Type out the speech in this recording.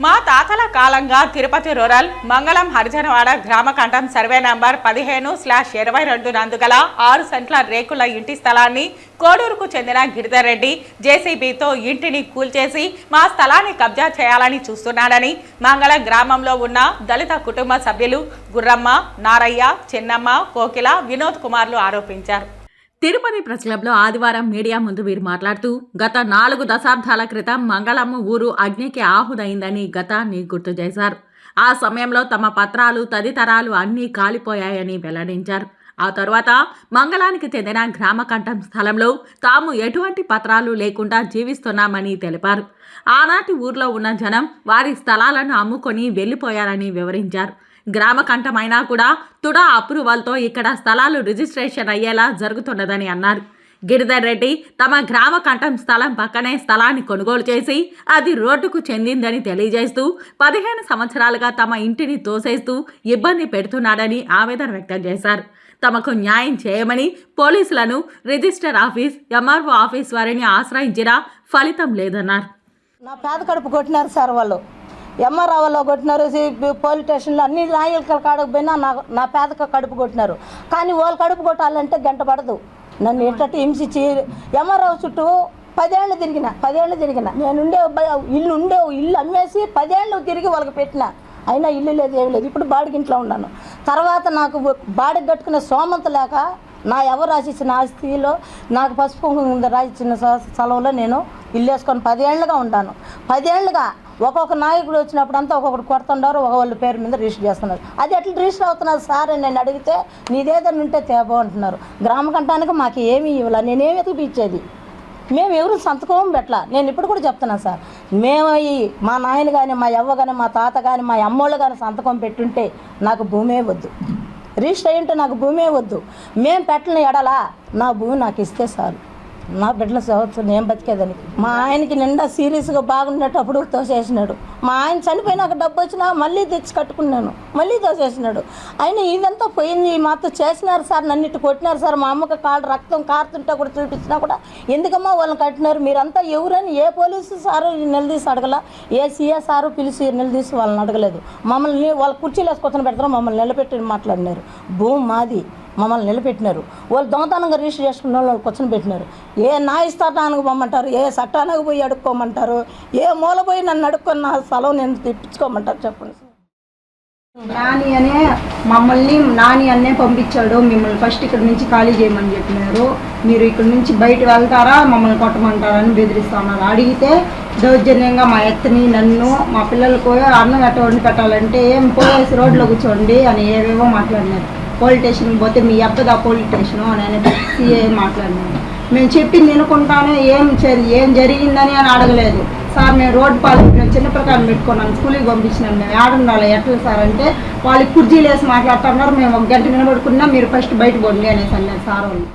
మా తాతల కాలంగా తిరుపతి రూరల్ మంగళం హరిజనవాడ గ్రామ కంఠం సర్వే నంబర్ 15/22 నందుగల 6 సెంట్ల రేకుల ఇంటి స్థలాన్ని కోడూరుకు చెందిన గిరిధర్ రెడ్డి జేసీబీతో ఇంటిని కూల్చేసి మా స్థలాన్ని కబ్జా చేయాలని చూస్తున్నాడని మంగళం గ్రామంలో ఉన్న దళిత కుటుంబ సభ్యులు గుర్రమ్మ, నారయ్య, చిన్నమ్మ, కోకిల, వినోద్ కుమార్లు ఆరోపించారు. తిరుపతి ప్రెస్ క్లబ్లో ఆదివారం మీడియా ముందు వీరు మాట్లాడుతూ గత 4 దశాబ్దాల క్రితం మంగళమ్మ ఊరు అగ్నికి ఆహుదైందని గతాన్ని గుర్తు చేశారు. ఆ సమయంలో తమ పత్రాలు తదితరాలు అన్నీ కాలిపోయాయని వెల్లడించారు. ఆ తర్వాత మంగళానికి చెందిన గ్రామ కంఠం స్థలంలో తాము ఎటువంటి పత్రాలు లేకుండా జీవిస్తున్నామని తెలిపారు. ఆనాటి ఊర్లో ఉన్న జనం వారి స్థలాలను అమ్ముకొని వెళ్లిపోయారని వివరించారు. గ్రామ కంఠమైనా కూడా తుడా అప్రూవల్తో ఇక్కడ స్థలాలు రిజిస్ట్రేషన్ అయ్యేలా జరుగుతున్నదని అన్నారు. గిరిధర్ రెడ్డి తమ గ్రామ కంఠం స్థలం పక్కనే స్థలాన్ని కొనుగోలు చేసి అది రోడ్డుకు చెందిందని తెలియజేస్తూ 15 సంవత్సరాలుగా తమ ఇంటిని తోసేస్తూ ఇబ్బంది పెడుతున్నాడని ఆవేదన వ్యక్తం చేశారు. తమకు న్యాయం చేయమని పోలీసులను, రిజిస్టర్ ఆఫీస్, ఎంఆర్ఓ ఆఫీస్ వారిని ఆశ్రయించినా ఫలితం లేదన్నారు. నా పేద కడుపు కొట్టినారు సార్ వాళ్ళు. ఎంఆర్ఓలో కొట్టినారు, పోలీస్ స్టేషన్లో అన్ని నాయకుల కాడకు పోయినా నా పేద కడుపు కొట్టినారు. కానీ వాళ్ళు కడుపు కొట్టాలంటే గంట పడదు. నన్ను ఎట్లా హింసించి ఎంఆర్ఓ చుట్టూ 10 ఏళ్ళు తిరిగిన నేను ఇల్లు అమ్మేసి 10 ఏళ్ళు తిరిగి వాళ్ళకి పెట్టిన. అయినా ఇల్లు లేదు, ఏమి లేదు. ఇప్పుడు బాడిగింట్లో ఉన్నాను. తర్వాత నాకు బాడికి కట్టుకునే సోమంత లేక నా ఎవరు రాసిచ్చిన ఆస్తిలో నాకు పసుపు రాసిచ్చిన స్థలంలో నేను ఇల్లు వేసుకొని 10 ఏళ్ళుగా ఉంటాను. 10 ఏళ్ళుగా ఒక్కొక్క నాయకుడు వచ్చినప్పుడు అంతా ఒక్కొక్కటి కొడుతున్నారు, వాళ్ళ పేరు మీద రిజిస్టర్ చేస్తున్నారు. అది ఎట్లా రిజిస్టర్ అవుతున్నారు సార్ అని నేను అడిగితే నీదేదన్నా ఉంటే తేబో అంటున్నారు. గ్రామ కంఠానికి మాకు ఏమీ ఇవ్వాల, నేనేమి ఎతికిపించేది? మేము ఎవరు సంతకం పెట్టలా. నేను ఇప్పుడు కూడా చెప్తున్నాను సార్, మేము మా నాయన కానీ, మా అవ్వ కానీ, మా తాత కానీ, మా అమ్మోళ్ళు కానీ సంతకం పెట్టుంటే నాకు భూమే వద్దు, రిజిస్టర్ అయ్యింటే నాకు భూమే వద్దు. మేము పెట్టిన ఎడలా నా భూమి నాకు ఇస్తే చాలు, నా బిడ్డల సంవత్సరం నేను బతికేదానికి. మా ఆయనకి నిండా సీరియస్గా బాగుండేటప్పుడు తోసేసినాడు. మా ఆయన చనిపోయినాక డబ్బు వచ్చినా మళ్ళీ తెచ్చి కట్టుకున్నాను, మళ్ళీ తోసేసినాడు. అయినా ఇదంతా పోయింది, మాతో చేసినారు సార్, నన్నిటి కొట్టినారు సార్. మా అమ్మకి కాళ్ళు రక్తం కారుతుంటే కూడా చూపించినా కూడా ఎందుకమ్మా వాళ్ళని కట్టినారు, మీరంతా ఎవరని ఏ పోలీసు సారు నిలదీసి అడగల, ఏ సీఏ సారు పిలిచి నిలదీసి వాళ్ళని అడగలేదు. మమ్మల్ని వాళ్ళ కుర్చీలు వేసుకొచ్చిన పెడతారు, మమ్మల్ని నిలబెట్టి మాట్లాడినారు. భూమి మాది, మమ్మల్ని నిలబెట్టినారు. వాళ్ళు దొంగతనంగా రిజిస్టర్ చేసుకున్న వాళ్ళు కూర్చొని పెట్టినారు. ఏ న్యాయస్థానానికి పోమంటారు, ఏ చట్టానికి పోయి అడుక్కోమంటారు, ఏ మూల పోయి నన్ను అడుక్కొని నా స్థలం నేను తెప్పించుకోమంటారు చెప్పండి. నాని అన్నే పంపించాడు. మిమ్మల్ని ఫస్ట్ ఇక్కడ నుంచి ఖాళీ చేయమని చెప్పినారు. మీరు ఇక్కడ నుంచి బయట వెళ్తారా, మమ్మల్ని కొట్టమంటారని బెదిరిస్తున్నారు. అడిగితే దౌర్జన్యంగా మా ఎత్తని, నన్ను, మా పిల్లలకు అన్నం గట్ట వండి పెట్టాలంటే ఏం పోయేసి రోడ్లో కూర్చోండి అని ఏవేవో మాట్లాడినారు. పోలీస్ స్టేషన్కి పోతే మీ అబ్బదా పోలీస్ స్టేషను అని సీఏ మాట్లాడినాను. మేము చెప్పింది వినుకుంటానే ఏం జరిగిందని అని అడగలేదు సార్. మేము రోడ్డు పాలు చిన్న ప్రకారం పెట్టుకున్నాను, స్కూల్కి పంపించినాను. మేము ఆడుండాలి ఎట్లా సార్ అంటే వాళ్ళకి కుర్జీలు వేసి మాట్లాడుతున్నారు. మేము 1 గంట నిలబడుకున్నా, మీరు ఫస్ట్ బయట పోండి అనేసి అన్నారు సార్ వాళ్ళు.